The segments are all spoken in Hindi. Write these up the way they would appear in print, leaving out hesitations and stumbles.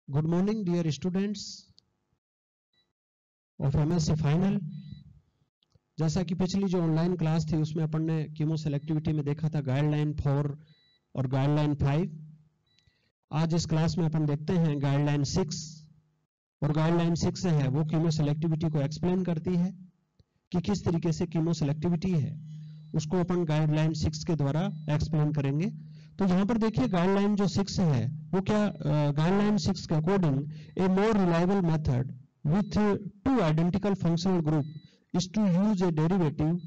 Good morning, dear students of MSc final. जैसा कि पिछली जो ऑनलाइन क्लास थी उसमें अपन ने कीमो सेलेक्टिविटी में देखा था गाइडलाइन 4 और गाइडलाइन 5। आज इस क्लास में अपन देखते हैं गाइडलाइन 6, और गाइडलाइन 6 है वो कीमो सेलेक्टिविटी को एक्सप्लेन करती है कि किस तरीके से कीमो सेलेक्टिविटी है उसको अपन गाइडलाइन 6 के द्वारा एक्सप्लेन करेंगे। तो यहाँ पर देखिए गाइडलाइन जो 6 है वो क्या, गाइडलाइन 6 के according A more reliable method with two identical functional group is to use a derivative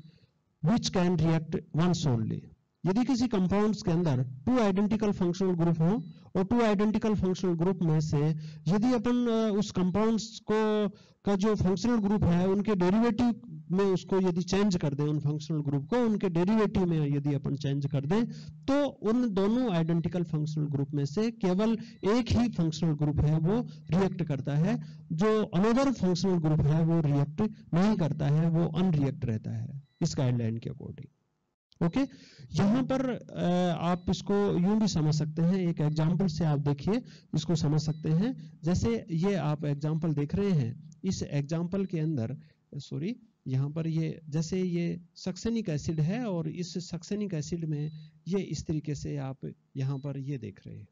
which can react once only। यदि किसी कंपाउंड्स के अंदर टू आइडेंटिकल फंक्शनल ग्रुप हो और टू आइडेंटिकल फंक्शनल ग्रुप में से यदि अपन उस कंपाउंड्स को का जो फंक्शनल ग्रुप है उनके डेरिवेटिव में उसको यदि चेंज कर दें, उन फंक्शनल ग्रुप को उनके डेरिवेटिव में यदि अपन चेंज कर दें, तो उन दोनों आइडेंटिकल फंक्शनल ग्रुप में से केवल एक ही फंक्शनल ग्रुप है वो रिएक्ट करता है, जो अनदर फंक्शनल ग्रुप है वो रिएक्ट नहीं करता है, वो अनरिएक्ट रहता है इस गाइडलाइन के अकॉर्डिंग। ओके, यहाँ पर आप इसको यूं भी समझ सकते हैं, एक एग्जांपल से आप देखिए इसको समझ सकते हैं। जैसे ये आप एग्जांपल देख रहे हैं, इस एग्जांपल के अंदर यहाँ पर ये जैसे ये सक्सेनिक एसिड है और इस सक्सेनिक एसिड में ये इस तरीके से आप यहाँ पर ये देख रहे हैं।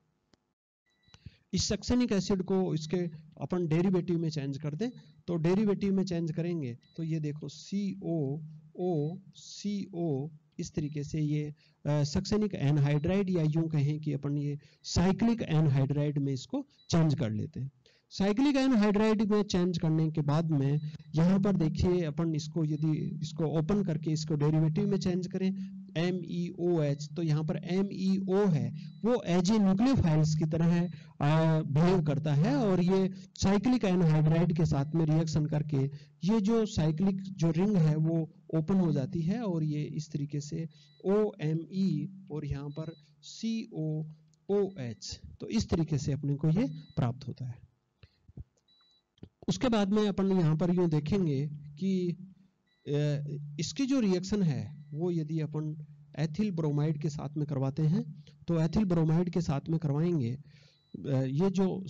इस सक्सेनिक एसिड को इसके अपन डेरिवेटिव में चेंज कर दें, तो डेरिवेटिव में चेंज करेंगे तो ये देखो CO इस तरीके से ये सक्सेनिक एनहाइड्राइड या यूं कहें कि अपन ये साइक्लिक एनहाइड्राइड में इसको चेंज कर लेते हैं। साइक्लिक एनहाइड्राइड में चेंज करने के बाद में यहाँ पर देखिए अपन इसको यदि इसको ओपन करके इसको डेरिवेटिव में चेंज करें MEOH, तो यहाँ पर MEO है वो एज ए न्यूक्लियोफाइल्स की तरह बिहेव करता है और ये साइक्लिक एनहाइड्राइड के साथ में रिएक्शन करके ये जो साइक्लिक जो रिंग है वो ओपन हो जाती है और ये इस तरीके से OMe और यहाँ पर COOH, तो इस तरीके से अपने को ये प्राप्त होता है। उसके बाद में अपन यहाँ पर यूं देखेंगे कि इसकी जो रिएक्शन है वो यदि अपन एथिल ब्रोमाइड के साथ में करवाते हैं, तो एथिल ब्रोमाइड के साथ में करवाएंगे ये जो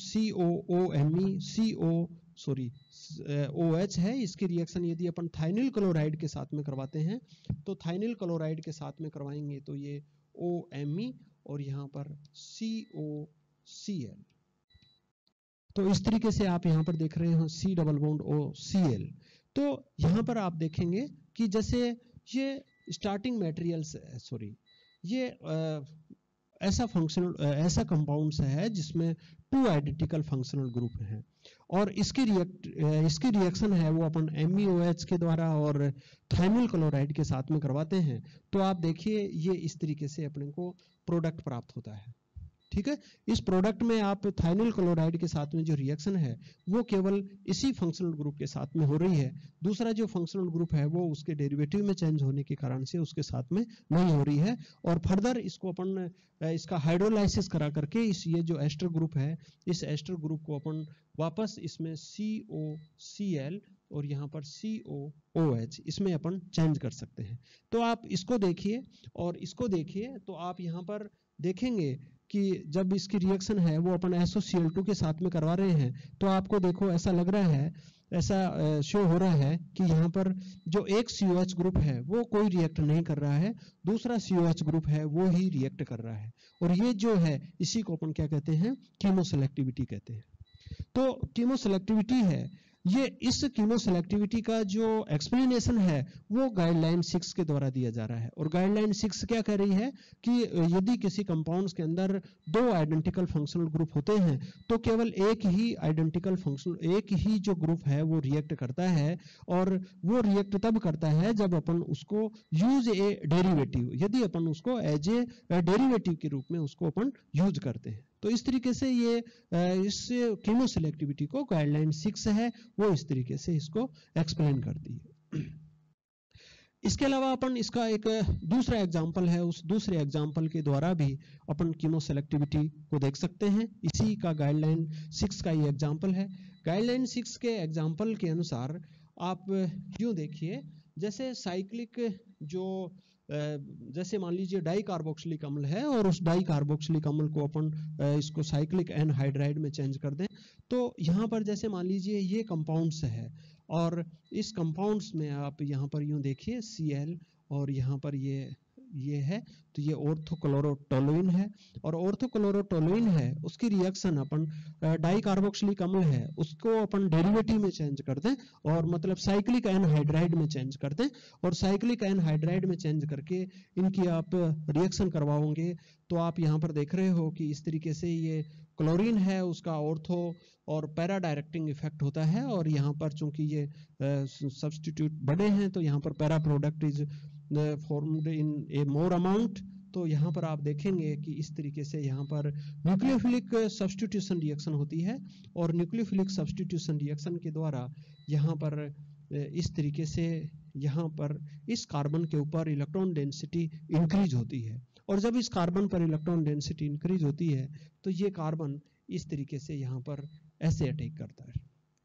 OH है, इसकी रिएक्शन यदि अपन थाइनिल क्लोराइड के साथ में करवाते हैं, तो थाइनिल क्लोराइड के साथ में करवाएंगे तो ये OMe और यहाँ पर COCl, तो इस तरीके से आप यहाँ पर देख रहे हो C डबल बॉन्ड OCl। तो यहाँ पर आप देखेंगे कि जैसे ये स्टार्टिंग मटेरियल्स ये ऐसा कंपाउंड्स है जिसमें टू आइडेंटिकल फंक्शनल ग्रुप हैं और इसकी रिएक्शन है वो अपन MEOH के द्वारा और थाइमिल क्लोराइड के साथ में करवाते हैं, तो आप देखिए ये इस तरीके से अपने को प्रोडक्ट प्राप्त होता है। ठीक है, इस प्रोडक्ट में आप थाइनिल क्लोराइड के साथ में जो रिएक्शन है वो केवल इसी फंक्शनल ग्रुप के साथ में हो रही है, दूसरा जो फंक्शनल ग्रुप है वो उसके डेरिवेटिव में चेंज होने के कारण से उसके साथ में नहीं हो रही है, और फर्दर इसको अपन इसका हाइड्रोलाइसिस करा करके ये जो एस्टर ग्रुप है इस एस्टर ग्रुप को अपन वापस इसमें COCl और यहाँ पर COOH इसमें अपन चेंज कर सकते हैं। तो आप इसको देखिए और इसको देखिए, तो आप यहाँ पर देखेंगे कि जब इसकी रिएक्शन है वो अपन SOCl2 के साथ में करवा रहे हैं, तो आपको देखो ऐसा लग रहा है, ऐसा शो हो रहा है कि यहाँ पर जो एक COH ग्रुप है वो कोई रिएक्ट नहीं कर रहा है, दूसरा COH ग्रुप है वो ही रिएक्ट कर रहा है, और ये जो है इसी को अपन क्या कहते हैं, कीमो सेलेक्टिविटी कहते हैं। तो कीमो सेलेक्टिविटी है, ये इस कीमो सेलेक्टिविटी का जो एक्सप्लेनेशन है वो गाइडलाइन 6 के द्वारा दिया जा रहा है, और गाइडलाइन 6 क्या कह रही है कि यदि किसी कंपाउंड्स के अंदर दो आइडेंटिकल फंक्शनल ग्रुप होते हैं तो केवल एक ही जो ग्रुप है वो रिएक्ट करता है, और वो रिएक्ट तब करता है जब अपन उसको यूज ए डेरिवेटिव, यदि अपन उसको एज ए डेरिवेटिव के रूप में उसको अपन यूज करते हैं। तो इस तरीके से ये इस कीमो सेलेक्टिविटी को गाइडलाइन 6 है वो इस तरीके से इसको एक्सप्लेन करती है। इसके अलावा अपन इसका एक दूसरा एग्जाम्पल है, उस दूसरे एग्जाम्पल के द्वारा भी अपन कीमो सेलेक्टिविटी को देख सकते हैं। इसी का गाइडलाइन 6 का ये एग्जाम्पल है। गाइडलाइन 6 के एग्जाम्पल के अनुसार आप यूं देखिए, जैसे साइक्लिक जो जैसे मान लीजिए डाई कार्बोक्सिलिक अम्ल है और उस डाई कार्बोक्सिलिक अम्ल को अपन इसको साइक्लिक एनहाइड्राइड में चेंज कर दें, तो यहाँ पर जैसे मान लीजिए ये कंपाउंड्स है और इस कंपाउंड्स में आप यहाँ पर यूं देखिए Cl और यहाँ पर ये है, तो ये ऑर्थोक्लोरोटोलुइन है और ऑर्थोक्लोरोटोलुइन है उसकी रिएक्शन अपन डाई कार्बोक्सिलिक अम्ल है उसको अपन डेरिवेटिव में चेंज कर दें और मतलब साइक्लिक एनहाइड्राइड में चेंज कर दें और साइक्लिक एनहाइड्राइड में चेंज करके इनकी आप रिएक्शन करवाओगे तो आप यहाँ पर देख रहे हो कि इस तरीके से ये क्लोरीन है उसका ऑर्थो और पैरा डायरेक्टिंग इफेक्ट होता है और यहाँ पर चूंकि ये सब्स्टिट्यूट बड़े हैं तो यहाँ पर para product is formed in A more amount. तो यहाँ पर आप देखेंगे कि इस तरीके से यहाँ पर न्यूक्लियोफिलिक सब्स्टिट्यूशन रिएक्शन होती है और न्यूक्लियोफिलिक सब्स्टिट्यूशन रिएक्शन के द्वारा यहाँ पर इस तरीके से यहाँ पर इस कार्बन के ऊपर इलेक्ट्रॉन डेंसिटी इंक्रीज होती है और जब इस कार्बन पर इलेक्ट्रॉन डेंसिटी इंक्रीज होती है तो ये कार्बन इस तरीके से यहाँ पर ऐसे अटैक करता है।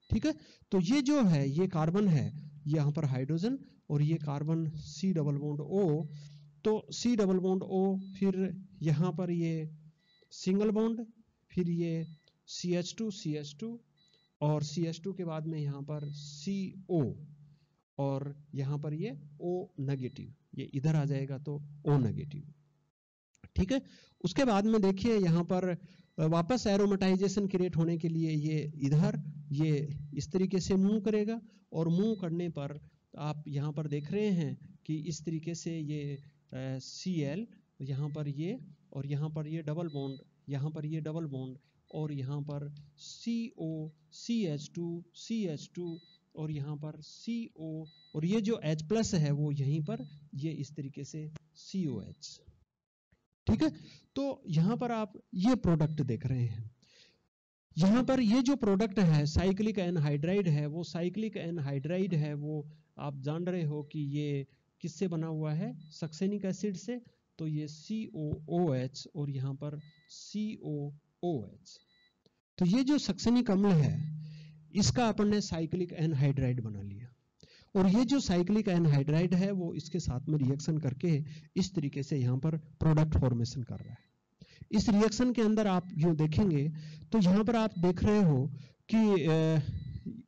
ठीक है, तो ये जो है ये कार्बन है यहाँ पर हाइड्रोजन और ये carbon C double bond O, तो C डबल बॉन्ड O फिर यहाँ पर ये सिंगल बॉन्ड फिर ये CH2 और CH2 के बाद में यहाँ पर CO और यहाँ पर ये O नेगेटिव, ये इधर आ जाएगा तो O नेगेटिव। ठीक है, उसके बाद में देखिए यहाँ पर वापस एरोमेटाइजेशन क्रिएट होने के लिए ये इधर ये इस तरीके से मूव करेगा और मूव करने पर आप यहाँ पर देख रहे हैं कि इस तरीके से ये Cl यहाँ पर ये और यहाँ पर ये डबल बॉन्ड, यहाँ पर ये डबल बॉन्ड और यहाँ पर CO CH2 और यहाँ पर CO और ये जो H+ है वो यहीं पर ये इस तरीके से COH। ठीक है, तो यहाँ पर आप ये प्रोडक्ट देख रहे हैं। यहाँ पर ये जो प्रोडक्ट है साइक्लिक एनहाइड्राइड है, वो साइक्लिक एनहाइड्राइड है वो आप जान रहे हो कि ये किससे बना हुआ है, सक्सेनिक एसिड से, तो ये COOH और यहाँ पर COOH। तो ये जो सक्सेनिक अम्ल है इसका अपन ने साइक्लिक एनहाइड्राइड बना लिया और ये जो साइक्लिक एनहाइड्राइड है वो इसके साथ में रिएक्शन करके इस तरीके से यहाँ पर प्रोडक्ट फॉर्मेशन कर रहा है। इस रिएक्शन के अंदर आप जो देखेंगे तो यहाँ पर आप देख रहे हो कि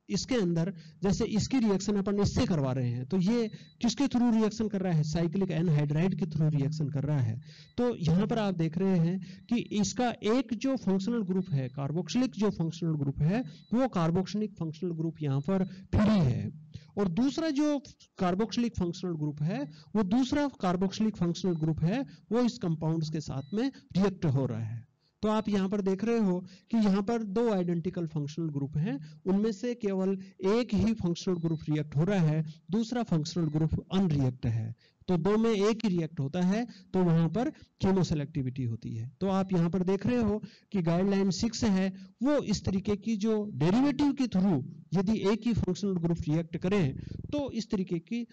इसके अंदर जैसे इसकी रिएक्शन अपन इससे करवा रहे हैं तो ये किसके थ्रू रिएक्शन कर रहा है, साइक्लिक एनहाइड्राइड के थ्रू रिएक्शन कर रहा है। तो यहाँ पर आप देख रहे हैं कि इसका एक जो फंक्शनल ग्रुप है कार्बोक्सिलिक जो फंक्शनल ग्रुप है वो कार्बोक्सिलिक फंक्शनल ग्रुप यहाँ पर फ्री है और दूसरा जो कार्बोक्सिलिक फंक्शनल ग्रुप है वो दूसरा कार्बोक्सिलिक फंक्शनल ग्रुप है वो इस कंपाउंड्स के साथ में रिएक्ट हो रहा है। तो आप यहाँ पर देख रहे हो कि यहाँ पर दो आइडेंटिकल फंक्शनल ग्रुप हैं, उनमें से केवल एक ही फंक्शनल ग्रुप रिएक्ट हो रहा है, दूसरा फंक्शनल ग्रुप अनरिएक्ट है। तो दो में एक ही रिएक्ट होता है तो वहां पर कीमोसेलेक्टिविटी होती है। तो आप यहाँ पर देख रहे हो कि गाइडलाइन 6 है वो इस तरीके की जो डेरिवेटिव के थ्रू यदि एक ही फंक्शनल ग्रुप रिएक्ट करें तो इस तरीके की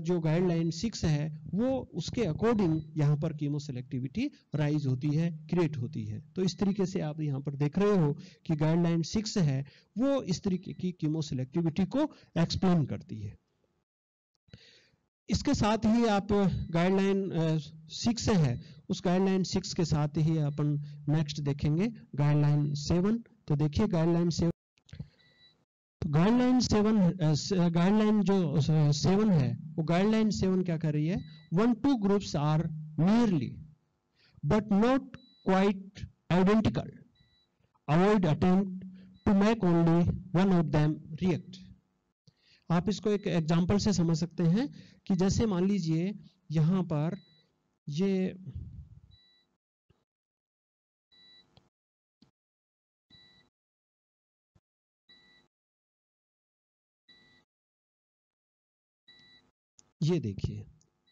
जो गाइडलाइन 6 है वो उसके अकॉर्डिंग यहाँ पर कीमोसेलेक्टिविटी राइज होती है, क्रिएट होती है। तो इस तरीके से आप यहाँ पर देख रहे हो कि गाइडलाइन 6 है वो इस तरीके की कीमोसेलेक्टिविटी को एक्सप्लेन करती है। इसके साथ ही आप गाइडलाइन 6 है उस गाइडलाइन 6 के साथ ही अपन नेक्स्ट देखेंगे गाइडलाइन 7। तो देखिए गाइडलाइन 7, गाइडलाइन जो 7 है वो गाइडलाइन 7 क्या कर रही है, 1-2 groups are nearly but not quite identical, avoid attempt to make only one of them react. आप इसको एक एग्जांपल से समझ सकते हैं कि जैसे मान लीजिए यहां पर ये देखिए,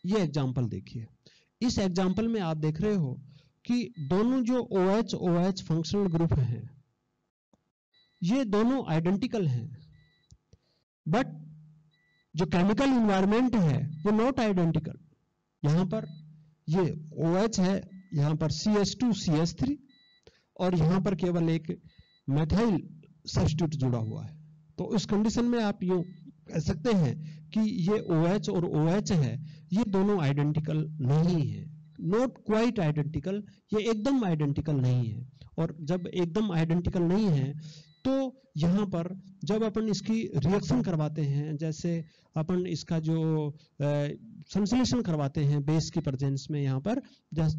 ये एग्जांपल देखिए। इस एग्जांपल में आप देख रहे हो कि दोनों जो OH फंक्शनल ग्रुप हैं ये दोनों आइडेंटिकल हैं, बट जो केमिकल इन्वायरमेंट है वो नॉट आइडेंटिकल। यहां पर ये OH है, यहां पर CH2CH3 और यहां पर केवल एक मेथाइल सब्स्टिट्यूट जुड़ा हुआ है। तो इस कंडीशन में आप यूं कह सकते हैं कि ये OH और OH है, ये दोनों आइडेंटिकल नहीं है, नॉट क्वाइट आइडेंटिकल, ये एकदम आइडेंटिकल नहीं है। और जब एकदम आइडेंटिकल नहीं है तो यहाँ पर जब अपन इसकी रिएक्शन करवाते हैं, जैसे अपन इसका जो संश्लेषण करवाते हैं बेस की प्रेजेंस में यहाँ पर,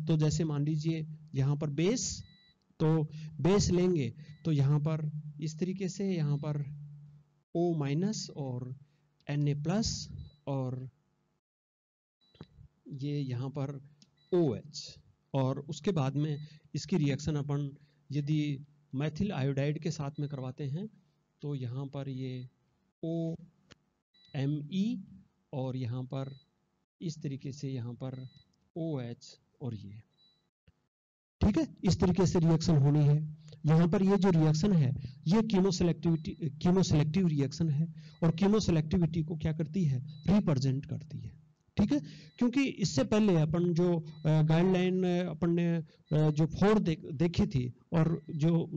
तो जैसे मान लीजिए यहाँ पर बेस, तो बेस लेंगे तो यहाँ पर इस तरीके से यहाँ पर O- और Na+ और ये यहाँ पर OH, और उसके बाद में इसकी रिएक्शन अपन यदि मैथिल आयोडाइड के साथ में करवाते हैं तो यहाँ पर ये OMe और यहाँ पर इस तरीके से यहाँ पर OH और ये, ठीक है, इस तरीके से रिएक्शन होनी है। यहाँ पर ये जो रिएक्शन है ये कीमोसेलेक्टिव रिएक्शन है, और कीमोसेलेक्टिविटी को क्या करती है, रिप्रेजेंट करती है, ठीक है। क्योंकि इससे पहले अपन जो गाइडलाइन अपन ने जो 4 देखी थी और जो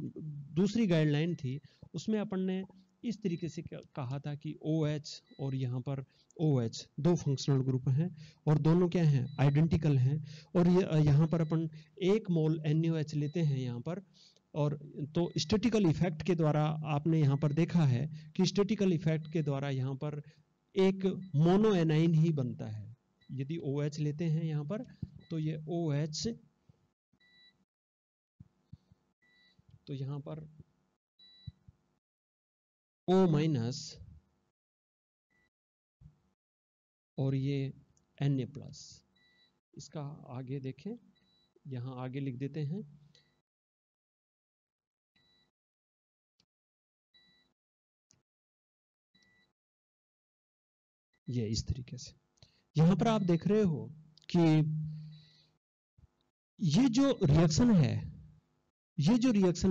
दूसरी गाइडलाइन थी उसमें अपन ने इस तरीके से कहा था कि OH और यहाँ पर OH दो फंक्शनल ग्रुप हैं और दोनों क्या हैं, आइडेंटिकल हैं। और ये यहाँ पर अपन 1 मोल NaOH लेते हैं यहाँ पर, और तो स्टैटिकल इफेक्ट के द्वारा आपने यहाँ पर देखा है कि स्टैटिकल इफेक्ट के द्वारा यहाँ पर एक मोनो एनाइन ही बनता है। यदि OH लेते हैं यहाँ पर तो ये OH, तो यहाँ पर O- और ये Na+, इसका आगे देखें, यहाँ आगे लिख देते हैं, ये इस तरीके से। यहाँ पर आप देख रहे हो कि ये जो रिएक्शन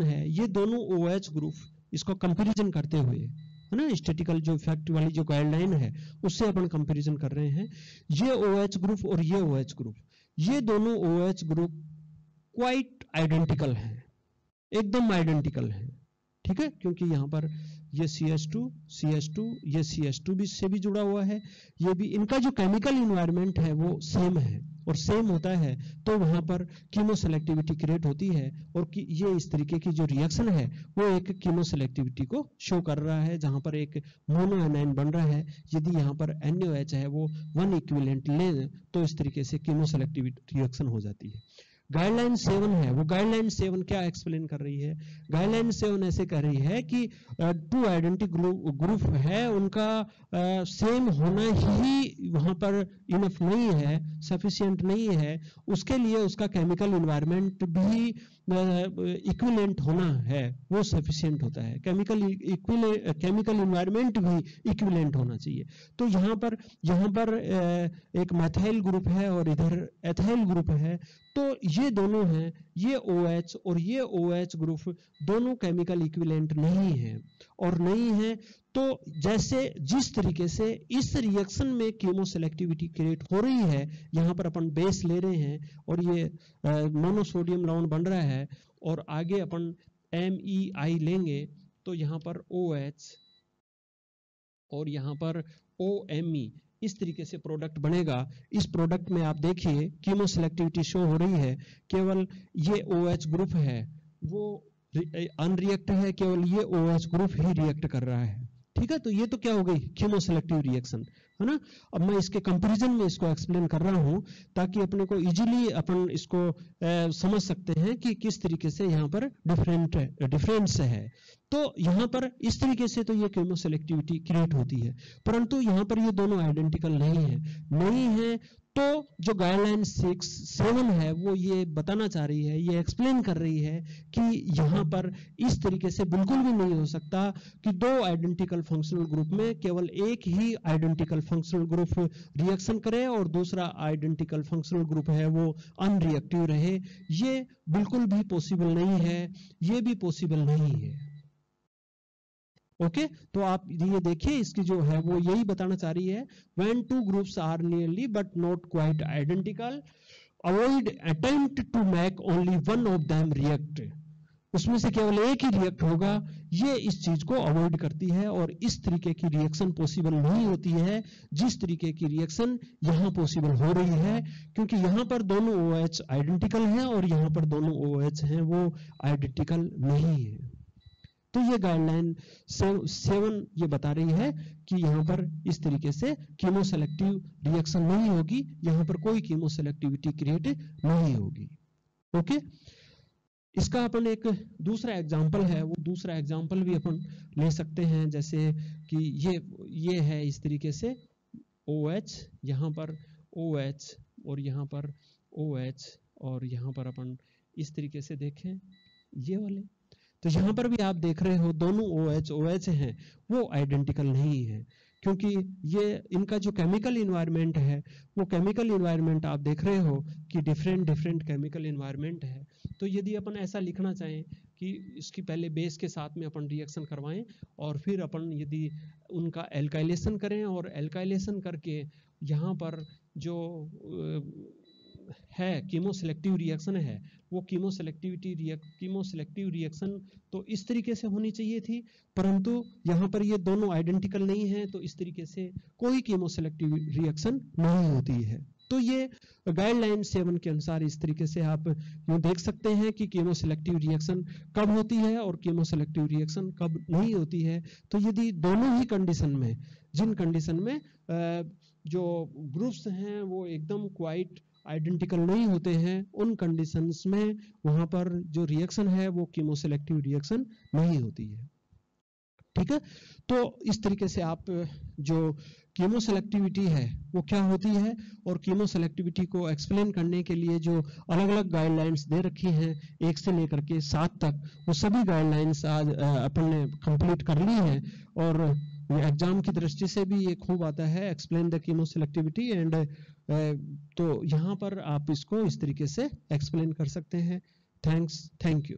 है, ये दोनों OH ग्रुप, इसको कंपैरिजन करते हुए, है ना, स्टैटिकल जो इफेक्ट वाली जो गाइडलाइन है उससे अपन कंपैरिजन कर रहे हैं। ये OH ग्रुप और ये OH ग्रुप, ये दोनों OH ग्रुप क्वाइट आइडेंटिकल हैं, एकदम आइडेंटिकल हैं, ठीक है। क्योंकि यहाँ पर ये CH2 ये CH2 भी से भी जुड़ा हुआ है, ये भी, इनका जो केमिकल इन्वायरमेंट है वो सेम है, और सेम होता है तो वहां पर कीमोसेलेक्टिविटी क्रिएट होती है। और ये इस तरीके की जो रिएक्शन है वो एक कीमोसेलेक्टिविटी को शो कर रहा है, जहां पर एक मोनो एनाइन बन रहा है। यदि यहाँ पर NaOH है वो 1 इक्विवेलेंट ले तो इस तरीके से कीमोसेलेक्टिविटी रिएक्शन हो जाती है। गाइडलाइन 7 है, वो गाइडलाइन 7 क्या एक्सप्लेन कर रही है, गाइडलाइन 7 ऐसे कह रही है कि 2 आइडेंटिकल ग्रुप है, उनका सेम होना ही वहां पर इनफ नहीं है, सफिशिएंट नहीं है, उसके लिए उसका केमिकल इन्वायरमेंट भी इक्विवेलेंट होना है, वो सफिशिएंट होता है। केमिकल इन्वायरमेंट भी इक्विवेलेंट होना चाहिए। तो यहाँ पर एक मैथाइल ग्रुप है और इधर एथाइल ग्रुप है, तो ये दोनों हैं, ये OH और ये OH ग्रुप दोनों केमिकल इक्विवेलेंट नहीं है, और नहीं है तो जैसे जिस तरीके से इस रिएक्शन में कीमोसेलेक्टिविटी क्रिएट हो रही है, यहाँ पर अपन बेस ले रहे हैं और ये मोनोसोडियम लवण बन रहा है, और आगे अपन MEI लेंगे तो यहाँ पर OH और यहाँ पर OMe, इस तरीके से प्रोडक्ट बनेगा। इस प्रोडक्ट में आप देखिए कीमोसेलेक्टिविटी शो हो रही है, केवल ये OH ग्रुप है वो अनरिएक्ट है, केवल ये OH ग्रुप ही रिएक्ट कर रहा है, ठीक है। तो ये तो क्या हो गई, कीमोसेलेक्टिव रिएक्शन, है ना। अब मैं इसके कंपैरिजन में इसको एक्सप्लेन कर रहा हूं ताकि अपने को इजीली अपन इसको समझ सकते हैं कि किस तरीके से यहाँ पर डिफरेंस है। तो यहाँ पर इस तरीके से तो ये कीमोसेलेक्टिविटी क्रिएट होती है, परंतु यहाँ पर ये दोनों आइडेंटिकल नहीं है। तो जो गाइडलाइन 7 है वो ये बताना चाह रही है, ये एक्सप्लेन कर रही है कि यहाँ पर इस तरीके से बिल्कुल भी नहीं हो सकता कि 2 आइडेंटिकल फंक्शनल ग्रुप में केवल एक ही आइडेंटिकल फंक्शनल ग्रुप रिएक्शन करे और दूसरा आइडेंटिकल फंक्शनल ग्रुप है वो अनरिएक्टिव रहे। ये बिल्कुल भी पॉसिबल नहीं है, ये भी पॉसिबल नहीं है। ओके, तो आप ये देखिए, इसकी जो है वो यही बताना चाह रही है, when two groups are nearly but not quite identical, avoid attempt to make only one of them react, उसमें से केवल एक ही रिएक्ट होगा, ये इस चीज को अवॉइड करती है और इस तरीके की रिएक्शन पॉसिबल नहीं होती है जिस तरीके की रिएक्शन यहां पॉसिबल हो रही है, क्योंकि यहां पर दोनों OH आइडेंटिकल हैं और यहां पर दोनों OH हैं वो आइडेंटिकल नहीं है। तो ये गाइडलाइन 7 ये बता रही है कि यहाँ पर इस तरीके से कीमोसेलेक्टिव रिएक्शन नहीं होगी, यहाँ पर कोई कीमोसेलेक्टिविटी क्रिएट नहीं होगी। ओके, इसका अपन एक दूसरा एग्जाम्पल है, वो दूसरा एग्जाम्पल भी अपन ले सकते हैं, जैसे कि ये है इस तरीके से OH, यहाँ पर OH और यहाँ पर OH और यहाँ पर अपन इस तरीके से देखें ये वाले, तो यहाँ पर भी आप देख रहे हो दोनों OH हैं वो आइडेंटिकल नहीं है, क्योंकि ये इनका जो केमिकल इन्वायरमेंट है वो केमिकल इन्वायरमेंट आप देख रहे हो कि डिफरेंट केमिकल इन्वायरमेंट है। तो यदि अपन ऐसा लिखना चाहें कि इसकी पहले बेस के साथ में अपन रिएक्शन करवाएं और फिर अपन यदि उनका एल्काइलेशन करें और एल्काइलेशन करके यहाँ पर जो है कीमोसेलेक्टिव रिएक्शन है, वो कीमोसेलेक्टिव रिएक्शन तो इस तरीके से होनी चाहिए थी, परंतु यहाँ पर ये दोनों आइडेंटिकल नहीं है, तो इस तरीके से कोई कीमोसेलेक्टिव रिएक्शन नहीं होती है। तो ये गाइडलाइन 7 के अनुसार इस तरीके से आप यूं देख सकते हैं कि कीमोसेलेक्टिव रिएक्शन कब होती है और कीमोसेलेक्टिव रिएक्शन कब नहीं होती है। तो यदि दोनों ही कंडीशन में, जिन कंडीशन में जो ग्रुप्स हैं वो एकदम क्वाइट आइडेंटिकल नहीं होते हैं, उन कंडीशंस में वहां पर जो रिएक्शन है वो कीमोसेलेक्टिव रिएक्शन नहीं होती है। ठीक है, तो इस तरीके से आप जो कीमोसेलेक्टिविटी है वो क्या होती है और कीमोसेलेक्टिविटी को एक्सप्लेन करने के लिए जो अलग अलग गाइडलाइंस दे रखी हैं 1 से लेकर के 7 तक, वो सभी गाइडलाइंस आज अपन ने कंप्लीट कर ली हैं और एग्जाम की दृष्टि से भी ये खूब आता है, एक्सप्लेन द कीमोसेलेक्टिविटी एंड, तो यहाँ पर आप इसको इस तरीके से एक्सप्लेन कर सकते हैं। Thank you.